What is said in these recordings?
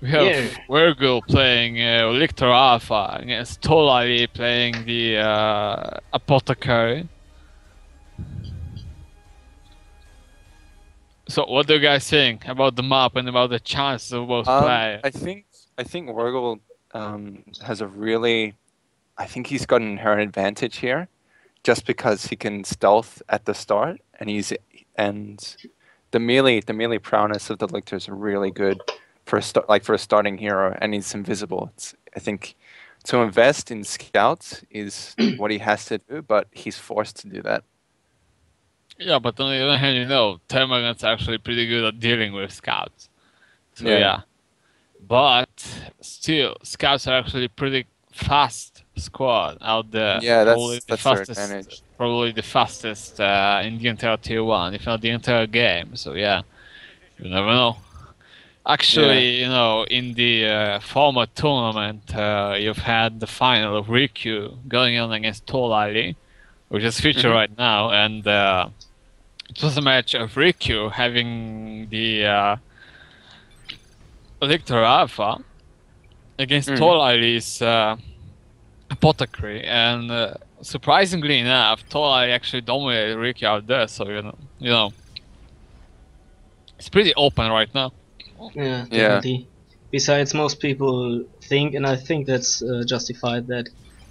We have Yeah. Wurgl playing Lictor Alpha against Toilailee playing the Apothecary. So what do you guys think about the map and about the chances of both players? I think Wurgl has a really, I think he's got an inherent advantage here, just because he can stealth at the start, and the melee prowess of the Lictor is really good for a starting hero, and he's invisible. I think to invest in scouts is what he has to do, but he's forced to do that. Yeah, but on the other hand, you know, Termagant's actually pretty good at dealing with scouts. So yeah. But still, scouts are actually pretty fast squad out there. Yeah, probably that's their advantage. Probably the fastest in the entire tier 1, if not the entire game. So yeah, you never know. Actually, you know, in the former tournament, you've had the final of Riku going on against Toilailee, which is featured right now, and it was a match of Riku having the Lictor Alpha against Toilailee's Apothecary, and surprisingly enough, Toilailee actually dominated Riku out there. So you know, it's pretty open right now. Yeah, definitely. Besides, most people think, and I think that's justified, that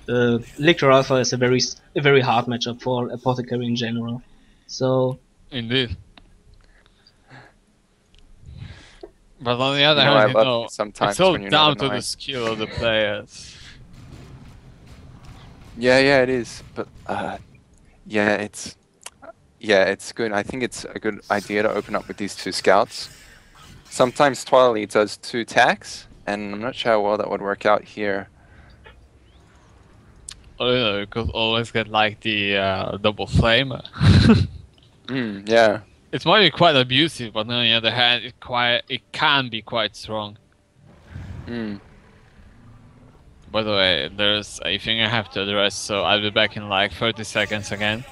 Lictor Alpha is a very hard matchup for Apothecary in general. So indeed. But on the other hand, you know, it's all down to the skill of the players. Yeah, it is. But yeah, it's good. I think it's a good idea to open up with these two scouts. Sometimes Toilailee does 2 attacks, and I'm not sure how well that would work out here. Oh, you know, you could always get like the double flamer. Yeah. It might be quite abusive, but on the other hand, it can be quite strong. By the way, there's a thing I have to address, so I'll be back in like 30 seconds again.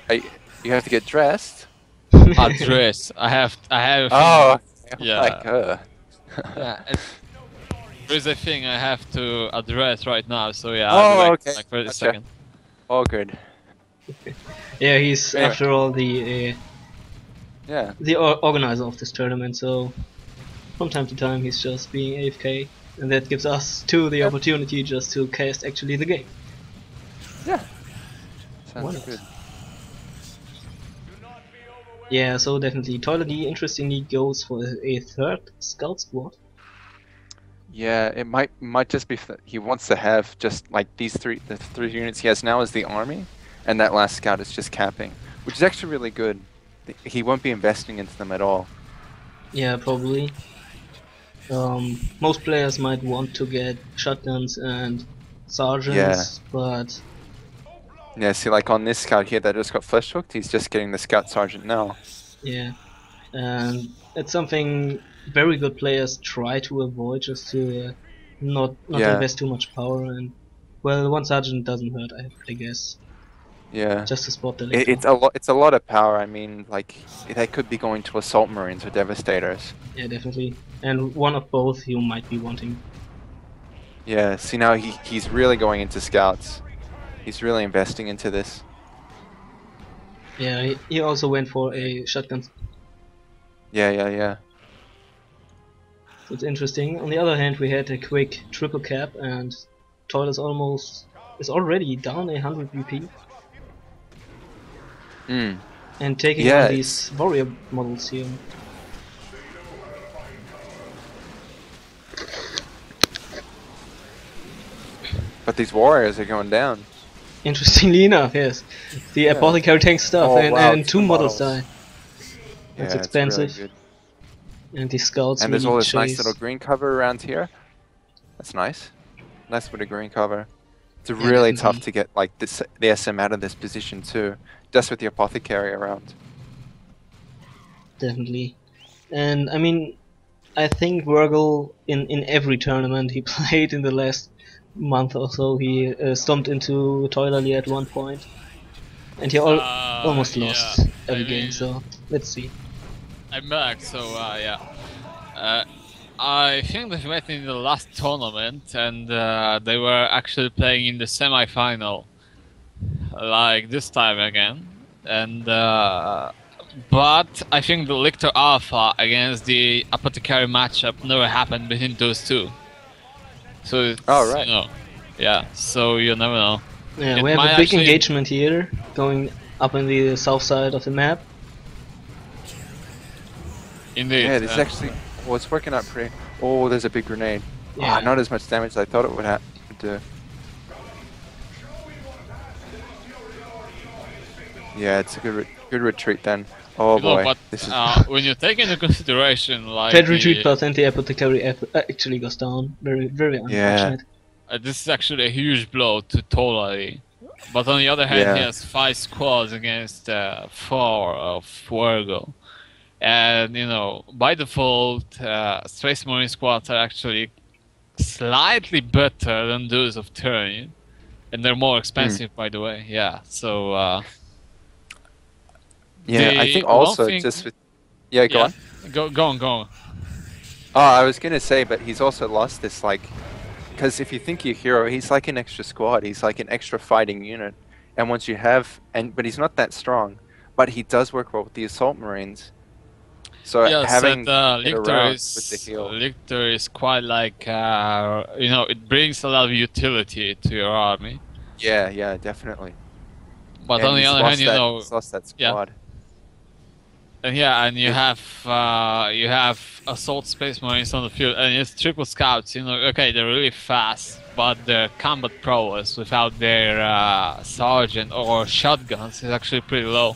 You have to get dressed? Address. I have a thing. Oh, yeah. Like her. Yeah. There's a thing I have to address right now, so yeah, Oh, I'll be back okay. in like 30 seconds. All good. Yeah, he's after all the organizer of this tournament, so from time to time he's just being AFK, and that gives us the opportunity just to cast actually the game. Yeah. Sounds good. Yeah, so definitely Toilailee interestingly goes for a 3rd scout squad. Yeah, it might just be he wants to have just like the 3 units he has now as the army, and that last scout is just capping, which is actually really good. He won't be investing into them at all. Yeah, probably. Most players might want to get shotguns and sergeants, but yeah, see, like on this scout here that just got flesh hooked, he's just getting the scout sergeant now. Yeah, and it's something very good players try to avoid, just to not invest too much power, and well, 1 sergeant doesn't hurt, I guess. Yeah. Just to spot the Lictor. It's a lot of power. I mean, like they could be going to assault marines or devastators. Yeah, definitely. And one of both you might be wanting. Yeah. See, now he's really going into scouts. He's really investing into this. Yeah, he also went for a shotgun. Yeah. So it's interesting. On the other hand, we had a quick triple cap, and Toil is already down 100 VP. And taking on these warrior models here. But these warriors are going down. Interestingly enough, yes. The Apothecary tank stuff, and 2 models die. That's expensive. Really good. And these scouts and there's all this nice little green cover around here. That's nice. Nice bit of green cover. It's really tough to get like the SM out of this position too, just with the Apothecary around. Definitely. And I mean, I think Wurgl in every tournament he played in the last month or so, he stomped into Toilailee at one point, and he almost lost every game. So let's see. I'm back. So yeah, I think they met in the last tournament, and they were actually playing in the semi-final, like this time again. And but I think the Lictor Alpha against the Apothecary matchup never happened between those two. So it's, right. you know, yeah. So you never know. Yeah, It we have might a big actually- engagement here, going up in the south side of the map. Indeed. Yeah, this is actually. Well, it's working out pretty. Oh, there's a big grenade. Yeah. Not as much damage as I thought it would do. Yeah, it's a good retreat then. Oh You know, boy, but this is. when you take into consideration like PhatE retreat the- plus anti-apothecary actually goes down. Very unfortunate. this is actually a huge blow to Toilailee. But on the other hand, he Yeah. has 5 squads against 4 of Wurgl. And, you know, by default, Space Marine squads are actually slightly better than those of Tyranny. And they're more expensive, by the way. Yeah, so... Yeah, I the think one also thing- just with. Yeah, go on. Go on. Oh, I was gonna say, but he's also lost this like, because if you think your hero, he's like an extra squad. He's like an extra fighting unit, and once you have, but he's not that strong, but he does work well with the assault marines. So Yes, having and it Lictor around with the is heal. Lictor is quite like you know, it brings a lot of utility to your army. Yeah, definitely. But And on the he's other lost hand, you that- know, he's lost that yeah. squad. and you have assault space marines on the field, and it's triple scouts. You know, okay, they're really fast, but their combat prowess without their sergeant or shotguns is actually pretty low.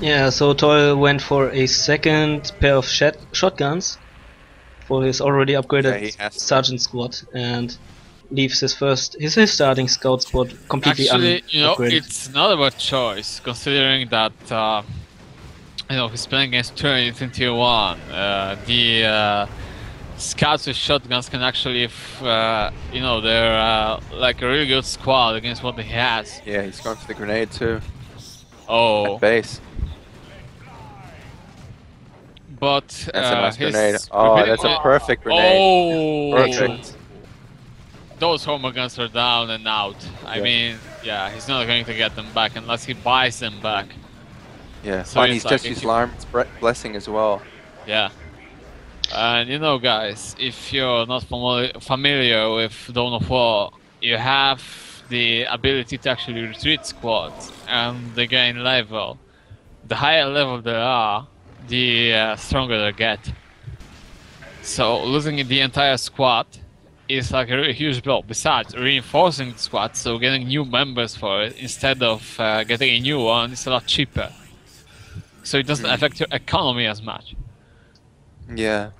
Yeah, so Toil went for a second pair of shotguns for his already upgraded he has to. sergeant squad, and leaves his starting scout squad completely Actually, you know, unupgraded. it's not a bad choice considering that you know, he's playing against Tyranny in Tier 1. The scouts with shotguns can actually, you know, they're like a really good squad against what he has. Yeah, he's going for the grenade too. Oh, At base. but That's a nice his grenade. Oh, repeating- that's a perfect grenade. Oh, Perfect. Those Homer guns are down and out. I Yeah. mean, yeah, he's not going to get them back unless he buys them back. Yeah. So and it's he's like just if used you- Larm's blessing as well. Yeah. And you know, guys, if you're not familiar with Dawn of War, you have the ability to actually retreat squads and they gain level. The higher level they are, the stronger they get. So losing the entire squad is like a really huge blow. Besides, reinforcing the squad, so getting new members for it instead of getting a new one is a lot cheaper. So it doesn't affect your economy as much. Yeah.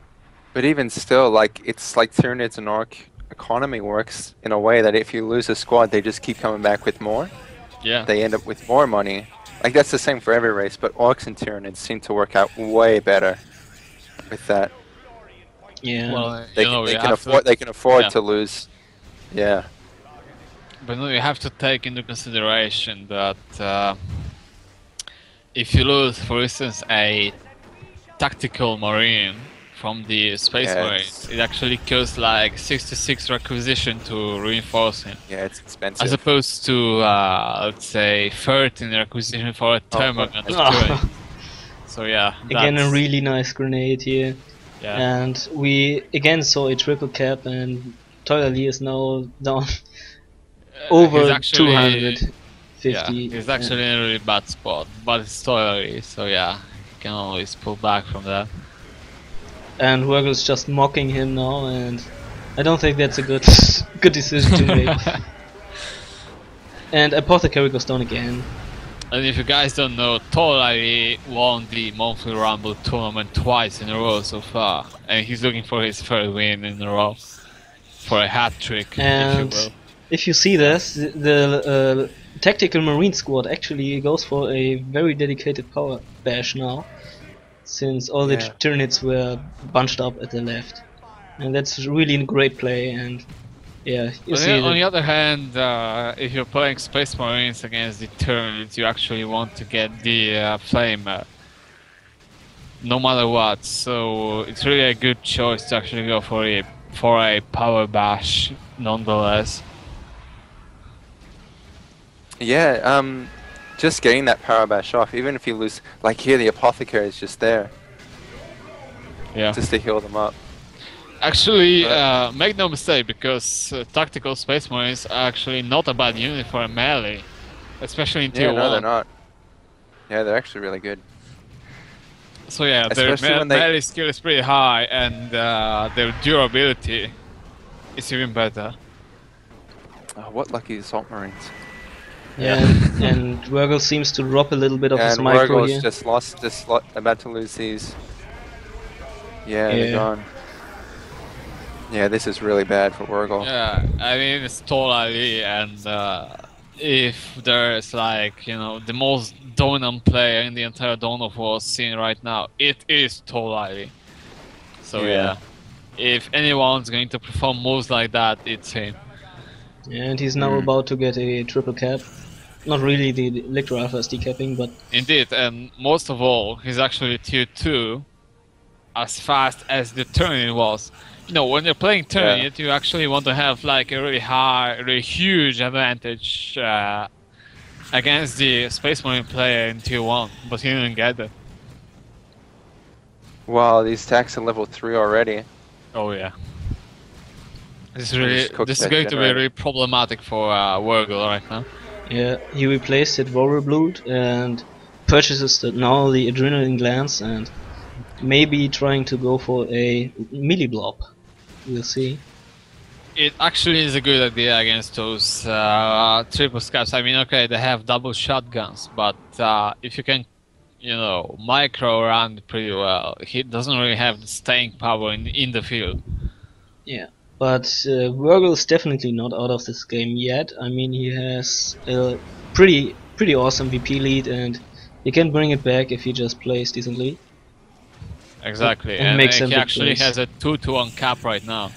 But even still, like, it's like Tyranids and Orc economy works in a way that if you lose a squad, they just keep coming back with more. Yeah. They end up with more money. Like, that's the same for every race, but Orcs and Tyranids seem to work out way better with that. Yeah. Well, They, you know, they you can have afford. to, They can afford yeah. to lose. Yeah. but no, you have to take into consideration that if you lose, for instance, a tactical marine from the space Yeah, marines, it actually costs like 66 requisition to reinforce him, Yeah, it's expensive. as opposed to let's say 13 requisition for a termagant of Oh. Tyranny. So yeah, Again, a that's- really nice grenade here. yeah. And we again saw a triple cap, and Toilailee is now down over He's actually- 250. Yeah, he's actually in a really bad spot, but it's Toilailee, so yeah, he can always pull back from that. And Wurgl's just mocking him now, and I don't think that's a good good decision to make. And Apothecary goes down again. And if you guys don't know, Toilailee won the monthly Rumble tournament twice in a row so far, and he's looking for his third win in a row for a hat trick, And if you will. if you see this, the tactical marine squad actually goes for a very dedicated power bash now, since all the Yeah. Tyranids were bunched up at the left, and that's really a great play. And yeah, you see On the that other hand, if you're playing Space Marines against the Turns, you actually want to get the Flamer. no matter what. So it's really a good choice to actually go for a power bash, nonetheless. Yeah, just getting that power bash off, even if you lose, like here the Apothecary is just there, Yeah. just to heal them up. Actually, make no mistake, because tactical Space Marines are actually not a bad unit for a melee, especially in Tier 1. No, they're not. Yeah, they're actually really good. So yeah, Especially their when they- melee skill is pretty high, and their durability is even better. Oh, what lucky Assault Marines. Yeah, and Wurgl seems to drop a little bit of his And micro Wurgl's here. just lost this slot, about to lose these. Yeah, they're Yeah. gone. Yeah, this is really bad for Wurgl. Yeah, I mean, it's Toilailee, and if there's like, you know, the most dominant player in the entire Dawn of War scene right now, it is Toilailee. So yeah, if anyone's going to perform moves like that, it's him. And he's now about to get a triple cap. Not really the Lictor Alpha is decapping, but Indeed, and most of all, he's actually Tier 2 as fast as the Turn was. You know, when you're playing Turn, you actually want to have like a really high, really huge advantage against the Space Marine player in Tier 1, but he didn't get it. Wow, these attacks are level 3 already. Oh yeah. This just is cooked that going to be generator. really problematic for Wurgl right now. yeah, he replaced it Blood and purchases now the Adrenaline Glands and maybe trying to go for a melee blob. We'll see. It actually is a good idea against those triple scabs. I mean, okay, they have double shotguns, but if you can, you know, micro around pretty well, he doesn't really have the staying power in the field. Yeah, but Wurgl is definitely not out of this game yet. I mean, he has a pretty awesome VP lead, and he can bring it back if he just plays decently. Exactly, And and makes he them big actually plays. has a 2-2 on cap right now.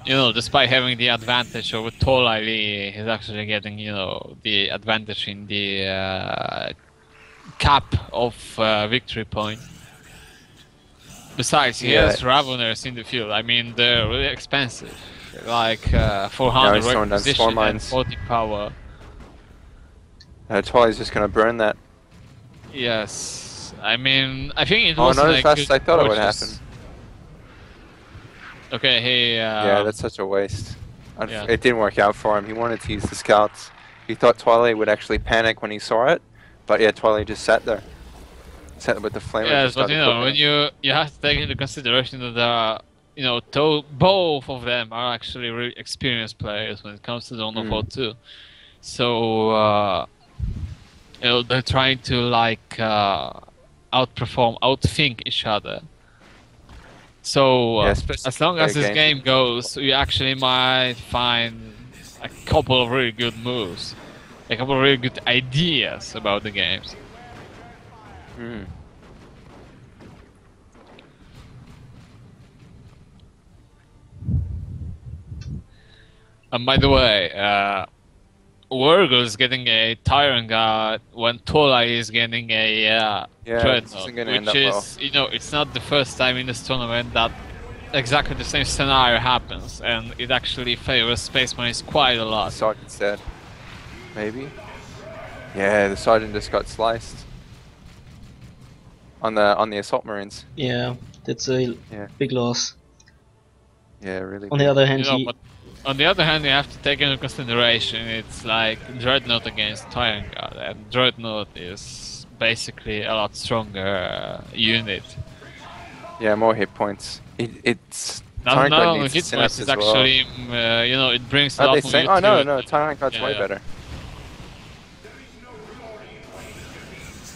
You know, despite having the advantage over Toilailee, he's actually getting, you know, the advantage in the cap of victory point. Besides, he has Raveners in the field. I mean, they're really expensive, like 400 he's throwing down requisition Storm and Mines. 40 power. Twili's just gonna burn that. Yes, I mean, I think it Oh, was not as like fast as I thought it would purchase. happen. Okay, he. Yeah, that's such a waste. Yeah. It didn't work out for him. He wanted to use the scouts. He thought Toilailee would actually panic when he saw it, but yeah, Toilailee just sat there. Sat there with the flamer. Yes, just but started you know, cooking when it. you have to take into consideration that you know, both of them are actually really experienced players when it comes to Dawn of War 2. So you know, they're trying to like outthink each other. So especially as long as play a this game goes, you actually might find a couple of really good moves, a couple of really good ideas about the games. And by the way, Wurgl is getting a Tyrant Guard when Toilailee is getting a this Dreadnought, isn't gonna end which up well. is, you know, it's not the first time in this tournament that exactly the same scenario happens, and it actually favors Space Marines quite a lot. The sergeant's dead. Maybe? Yeah, the sergeant just got sliced. On the Assault Marines. Yeah, that's a big loss. Yeah, really. On the other hand, You know, but on the other hand, you have to take into consideration it's like Dreadnought against Tyrant Guard, and Dreadnought is basically a lot stronger unit. Yeah, more hit points. It's Not Tyrant Guard only needs hit synapse points, it's as well. actually, you know, it brings a Are lot they more saying? utility. Oh no, Tyrant Guard's way Yeah. better.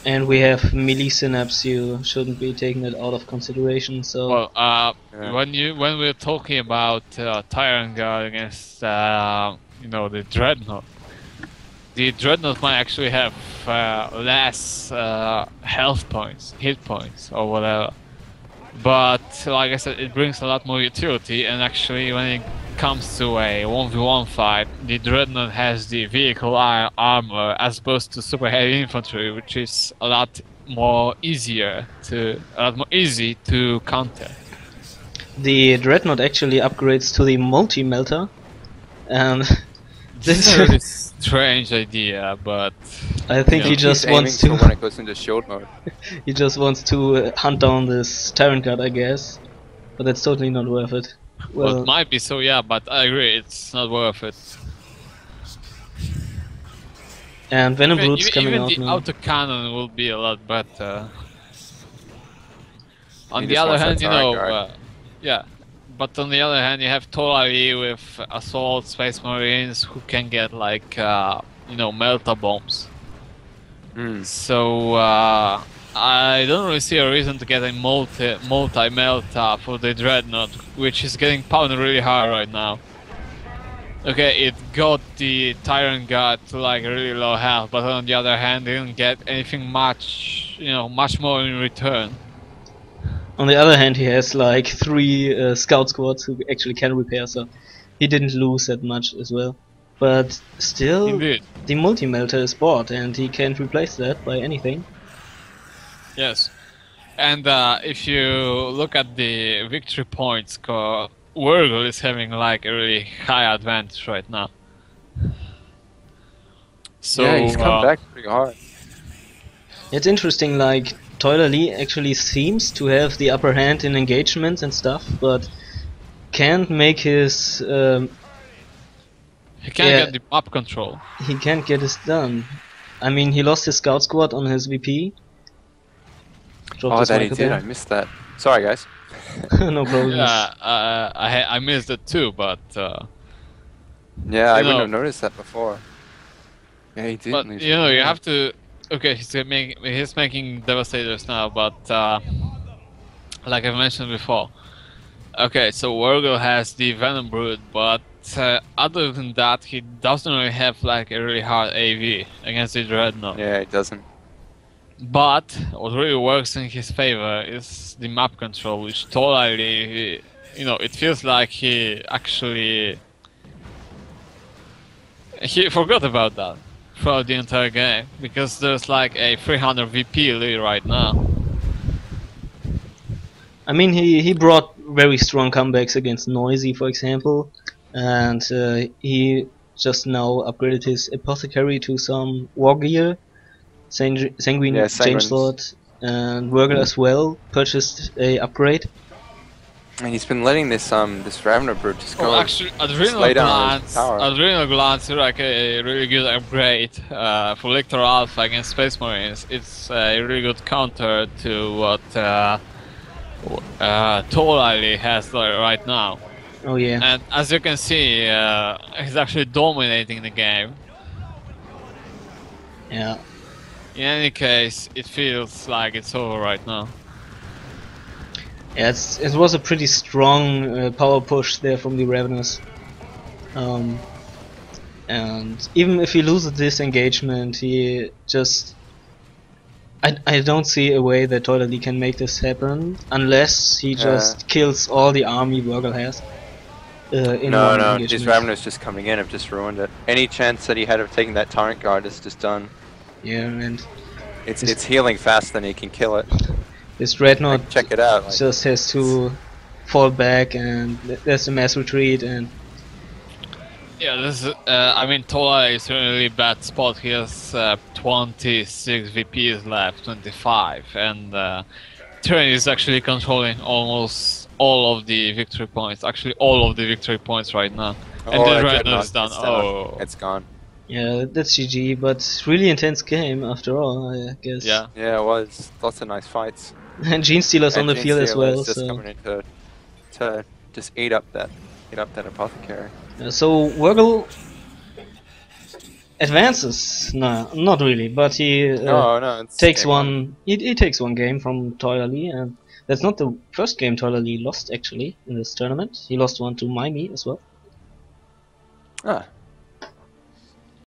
and we have melee synapse. You shouldn't be taking it out of consideration. So Well, when we're talking about Tyrant Guard against you know, the Dreadnought might actually have less health points, hit points, or whatever. But like I said, it brings a lot more utility, and actually when it comes to a 1v1 fight, the Dreadnought has the vehicle armor as opposed to super heavy infantry, which is a lot more easier to a lot more easy to counter. The Dreadnought actually upgrades to the Multi-Melter, and This is a really strange idea, but I think you he know, just He's aiming wants for to when it goes into shield mode. he just wants to hunt down this Tyrant Guard, I guess, but that's totally not worth it. well, Well, it might be so, yeah, but I agree, it's not worth it. and Venom Brutes coming Even out the now. autocannon will be a lot better. On He the just other wants that hand, you Tyrant know, Guard. yeah. But on the other hand, you have Toilailee with Assault Space Marines who can get like, you know, Melta bombs. Mm. So I don't really see a reason to get a multi-Melta for the Dreadnought, which is getting pounded really hard right now. Okay, it got the Tyrant Guard to like really low health, but on the other hand, didn't get anything much, you know, much more in return. On the other hand, he has like 3 scout squads who actually can repair, so he didn't lose that much as well. But still, Indeed. the Multi-Melter is bought, and he can't replace that by anything. Yes. And if you look at the victory points score, Wurgl is having like a really high advantage right now. So Yeah, he's come back pretty hard. It's interesting, like, Toilailee actually seems to have the upper hand in engagements and stuff, but can't make his he can't yeah. get the map control. he can't get his done. I mean, he lost his scout squad on his VP. Dropped Oh, his that he mic did. again. I missed that. Sorry, guys. No problem. Yeah, I missed it too, but Yeah, I You wouldn't know- have noticed that before. Yeah, he did. but lose you know, it. you have to. Okay, he's making Devastators now, but like I mentioned before. Okay, so Wurgl has the Venom Brood, but other than that, he doesn't really have like a really hard AV against the Dreadnought. Yeah, he doesn't. But what really works in his favor is the map control, which totally, you know, it feels like he actually forgot about that throughout the entire game, because there's like a 300 VP lead right now. I mean, he brought very strong comebacks against Noisy, for example, and he just now upgraded his Apothecary to some war gear, Sanguine Yeah, Changelord, and Wurgl as well purchased a upgrade. And he's been letting this Ravener Brood just go. Oh, actually, just lay down his power. Adrenal Glance is like a really good upgrade for Lictor Alpha against Space Marines. It's a really good counter to what Toilailee has right now. Oh yeah. And as you can see, he's actually dominating the game. Yeah. In any case, it feels like it's over right now. Yeah, it was a pretty strong power push there from the Ravenous. And even if he loses this engagement, he just... I don't see a way that Toilailee can make this happen, unless he just kills all the army Wurgl has. In one No, engagement. his Raveners just coming in have just ruined it. Any chance that he had of taking that Tyrant Guard is just done. Yeah, and It's healing faster than he can kill it. this Dreadnought Check it out. Like, just has to fall back, and there's a mass retreat, and Yeah, this is, I mean, Toilailee is in a really bad spot. He has 26 VPs left, 25, and Tyranny is actually controlling almost all of the victory points. Actually, all of the victory points right now. And oh, the that Dreadnought is Dreadnought, done. it's down. Oh, It's gone. yeah, that's GG, but really intense game after all, I guess. yeah. Yeah, it was. Lots of nice fights. And Gene Stealer's on the And field as well, Steeler's just so... coming in to just eat up that Apothecary. So Wurgl advances. No, not really, but he No, it's takes game one. He takes one game from Toilailee, and that's not the first game Toilailee lost actually in this tournament. He lost one to Miami as well. Ah,